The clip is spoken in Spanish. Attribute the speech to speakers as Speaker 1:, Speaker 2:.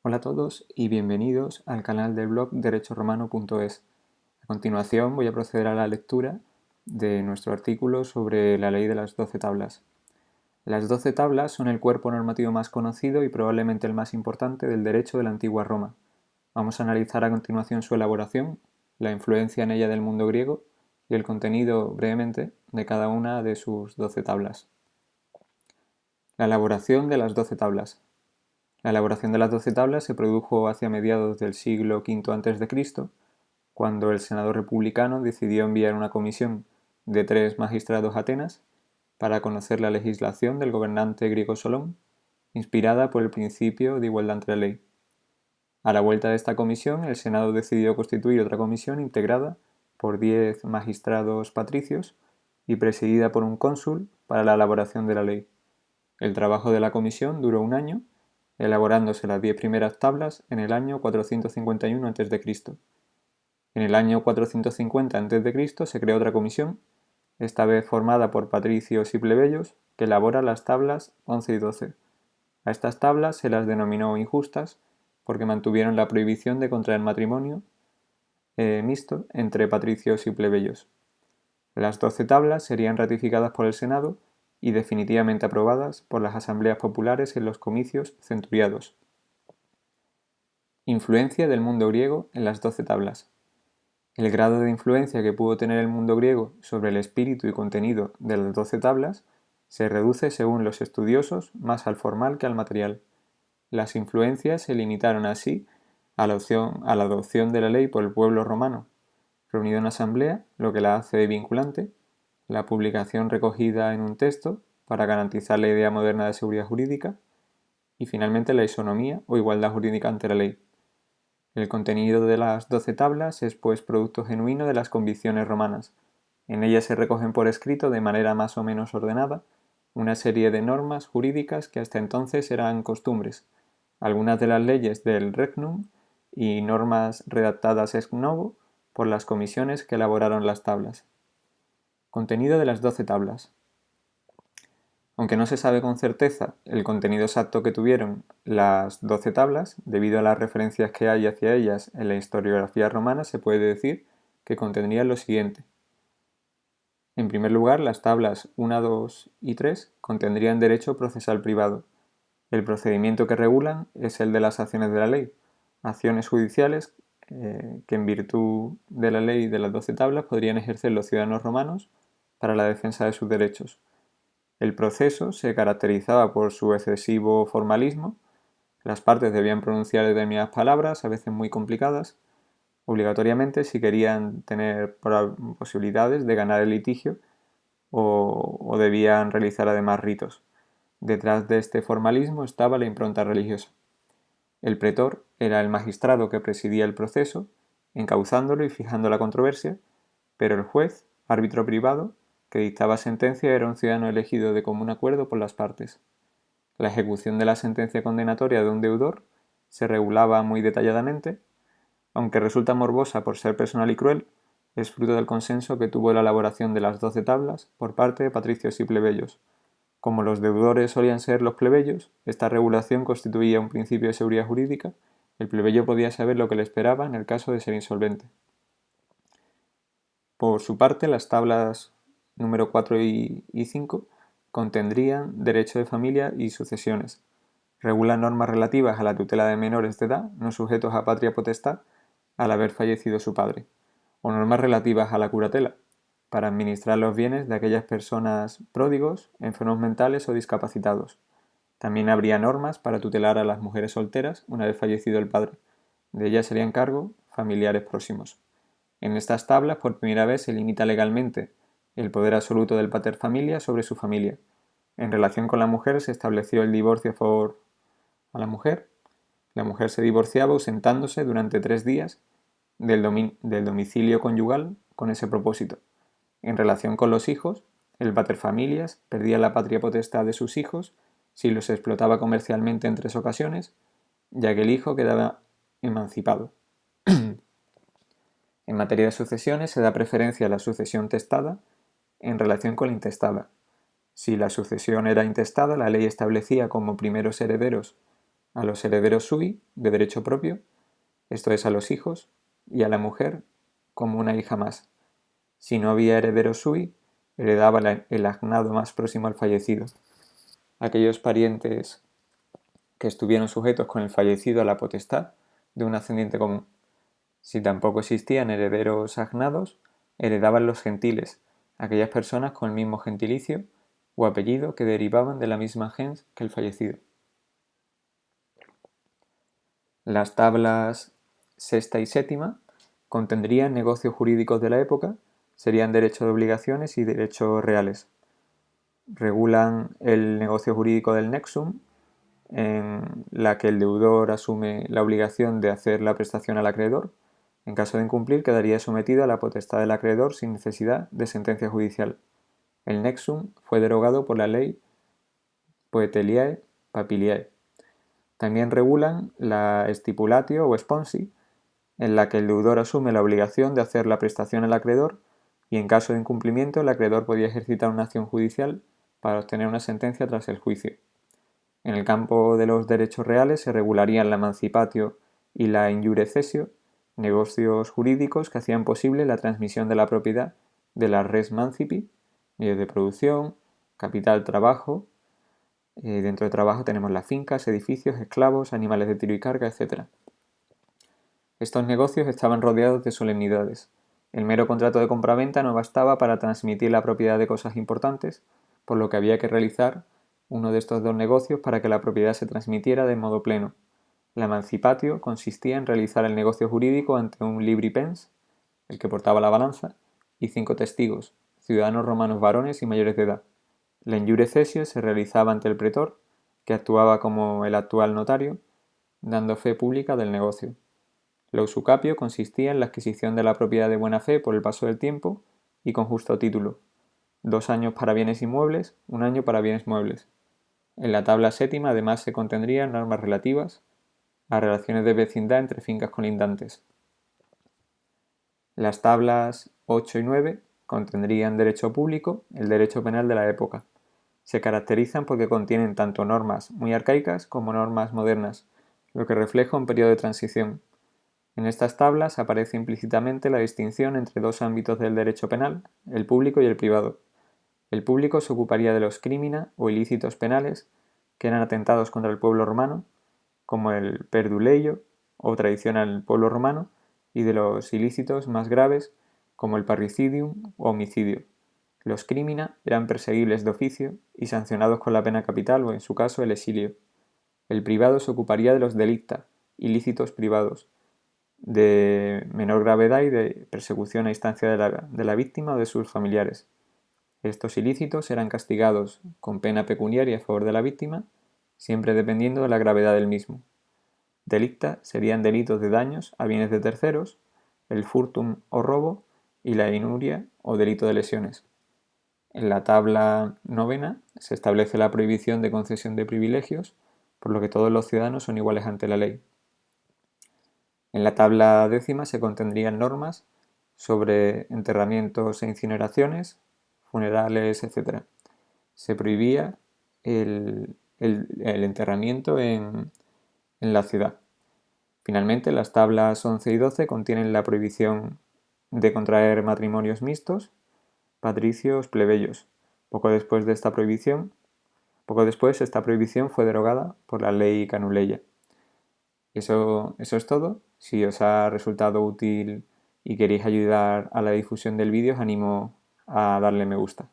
Speaker 1: Hola a todos y bienvenidos al canal del blog derechoromano.es. A continuación voy a proceder a la lectura de nuestro artículo sobre la ley de las 12 tablas. Las 12 tablas son el cuerpo normativo más conocido y probablemente el más importante del derecho de la antigua Roma. Vamos a analizar a continuación su elaboración, la influencia en ella del mundo griego y el contenido brevemente de cada una de sus 12 tablas. La elaboración de las 12 tablas. La elaboración de las 12 tablas se produjo hacia mediados del siglo V a.C., cuando el Senado republicano decidió enviar una comisión de 3 magistrados a Atenas para conocer la legislación del gobernante griego Solón, inspirada por el principio de igualdad ante la ley. A la vuelta de esta comisión, el Senado decidió constituir otra comisión integrada por 10 magistrados patricios y presidida por un cónsul para la elaboración de la ley. El trabajo de la comisión duró un año, elaborándose las 10 primeras tablas en el año 451 a.C. En el año 450 a.C. se creó otra comisión, esta vez formada por patricios y plebeyos, que elabora las tablas 11 y 12. A estas tablas se las denominó injustas porque mantuvieron la prohibición de contraer matrimonio mixto entre patricios y plebeyos. Las 12 tablas serían ratificadas por el Senado y definitivamente aprobadas por las asambleas populares en los comicios centuriados. Influencia del mundo griego en las 12 tablas. El grado de influencia que pudo tener el mundo griego sobre el espíritu y contenido de las 12 tablas se reduce según los estudiosos más al formal que al material. Las influencias se limitaron así a la adopción de la ley por el pueblo romano, reunido en asamblea, lo que la hace vinculante, la publicación recogida en un texto para garantizar la idea moderna de seguridad jurídica y finalmente la isonomía o igualdad jurídica ante la ley. El contenido de las 12 tablas es pues producto genuino de las convicciones romanas. En ellas se recogen por escrito de manera más o menos ordenada una serie de normas jurídicas que hasta entonces eran costumbres, algunas de las leyes del Regnum y normas redactadas ex novo por las comisiones que elaboraron las tablas. Contenido de las 12 tablas. Aunque no se sabe con certeza el contenido exacto que tuvieron las 12 tablas, debido a las referencias que hay hacia ellas en la historiografía romana, se puede decir que contendrían lo siguiente. En primer lugar, las tablas 1, 2 y 3 contendrían derecho procesal privado. El procedimiento que regulan es el de las acciones de la ley, acciones judiciales que en virtud de la ley de las 12 tablas podrían ejercer los ciudadanos romanos para la defensa de sus derechos. El proceso se caracterizaba por su excesivo formalismo, las partes debían pronunciar determinadas palabras, a veces muy complicadas, obligatoriamente si querían tener posibilidades de ganar el litigio o debían realizar además ritos. Detrás de este formalismo estaba la impronta religiosa. El pretor era el magistrado que presidía el proceso, encauzándolo y fijando la controversia, pero el juez, árbitro privado, que dictaba sentencia era un ciudadano elegido de común acuerdo por las partes. La ejecución de la sentencia condenatoria de un deudor se regulaba muy detalladamente, aunque resulta morbosa por ser personal y cruel, es fruto del consenso que tuvo la elaboración de las 12 tablas por parte de patricios y plebeyos. Como los deudores solían ser los plebeyos, esta regulación constituía un principio de seguridad jurídica, el plebeyo podía saber lo que le esperaba en el caso de ser insolvente. Por su parte, las tablas número 4 y 5 contendrían derecho de familia y sucesiones. Regulan normas relativas a la tutela de menores de edad no sujetos a patria potestad al haber fallecido su padre, o normas relativas a la curatela, para administrar los bienes de aquellas personas pródigos, enfermos mentales o discapacitados. También habría normas para tutelar a las mujeres solteras una vez fallecido el padre. De ellas serían cargo familiares próximos. En estas tablas por primera vez se limita legalmente el poder absoluto del pater familia sobre su familia. En relación con la mujer se estableció el divorcio a favor a la mujer. La mujer se divorciaba ausentándose durante 3 días del domicilio conyugal con ese propósito. En relación con los hijos, el paterfamilias perdía la patria potestad de sus hijos si los explotaba comercialmente en 3 ocasiones, ya que el hijo quedaba emancipado. En materia de sucesiones se da preferencia a la sucesión testada en relación con la intestada. Si la sucesión era intestada, la ley establecía como primeros herederos a los herederos sui de derecho propio, esto es a los hijos, y a la mujer como una hija más. Si no había herederos sui, heredaba el agnado más próximo al fallecido. Aquellos parientes que estuvieron sujetos con el fallecido a la potestad de un ascendiente común. Si tampoco existían herederos agnados, heredaban los gentiles, aquellas personas con el mismo gentilicio o apellido que derivaban de la misma gens que el fallecido. Las tablas sexta y séptima contendrían negocios jurídicos de la época, serían derechos de obligaciones y derechos reales. Regulan el negocio jurídico del nexum, en la que el deudor asume la obligación de hacer la prestación al acreedor. En caso de incumplir, quedaría sometido a la potestad del acreedor sin necesidad de sentencia judicial. El nexum fue derogado por la ley Poeteliae Papiliae. También regulan la stipulatio o sponsi, en la que el deudor asume la obligación de hacer la prestación al acreedor y en caso de incumplimiento el acreedor podía ejercitar una acción judicial para obtener una sentencia tras el juicio. En el campo de los derechos reales se regularían la emancipatio y la injure cessio, negocios jurídicos que hacían posible la transmisión de la propiedad de la res mancipi, medios de producción, capital, trabajo. Dentro de trabajo tenemos las fincas, edificios, esclavos, animales de tiro y carga, etc. Estos negocios estaban rodeados de solemnidades. El mero contrato de compraventa no bastaba para transmitir la propiedad de cosas importantes, por lo que había que realizar uno de estos dos negocios para que la propiedad se transmitiera de modo pleno. La emancipatio consistía en realizar el negocio jurídico ante un libri pens, el que portaba la balanza, y 5 testigos, ciudadanos romanos varones y mayores de edad. La injure cessio se realizaba ante el pretor, que actuaba como el actual notario, dando fe pública del negocio. La usucapio consistía en la adquisición de la propiedad de buena fe por el paso del tiempo y con justo título. 2 años para bienes inmuebles, 1 año para bienes muebles. En la tabla séptima además se contendrían normas relativas a relaciones de vecindad entre fincas colindantes. Las tablas 8 y 9 contendrían derecho público, el derecho penal de la época. Se caracterizan porque contienen tanto normas muy arcaicas como normas modernas, lo que refleja un periodo de transición. En estas tablas aparece implícitamente la distinción entre dos ámbitos del derecho penal, el público y el privado. El público se ocuparía de los crimina o ilícitos penales, que eran atentados contra el pueblo romano, como el perduleio o traición al pueblo romano, y de los ilícitos más graves, como el parricidium o homicidio. Los crimina eran perseguibles de oficio y sancionados con la pena capital o, en su caso, el exilio. El privado se ocuparía de los delicta, ilícitos privados, de menor gravedad y de persecución a instancia de la víctima o de sus familiares. Estos ilícitos eran castigados con pena pecuniaria a favor de la víctima, siempre dependiendo de la gravedad del mismo. Delicta serían delitos de daños a bienes de terceros, el furtum o robo y la inuria o delito de lesiones. En la tabla novena se establece la prohibición de concesión de privilegios, por lo que todos los ciudadanos son iguales ante la ley. En la tabla décima se contendrían normas sobre enterramientos e incineraciones, funerales, etc. Se prohibía el enterramiento en la ciudad. Finalmente, las tablas 11 y 12 contienen la prohibición de contraer matrimonios mixtos, patricios, plebeyos. Poco después, esta prohibición fue derogada por la ley Canuleia. Eso es todo. Si os ha resultado útil y queréis ayudar a la difusión del vídeo, os animo a darle me gusta.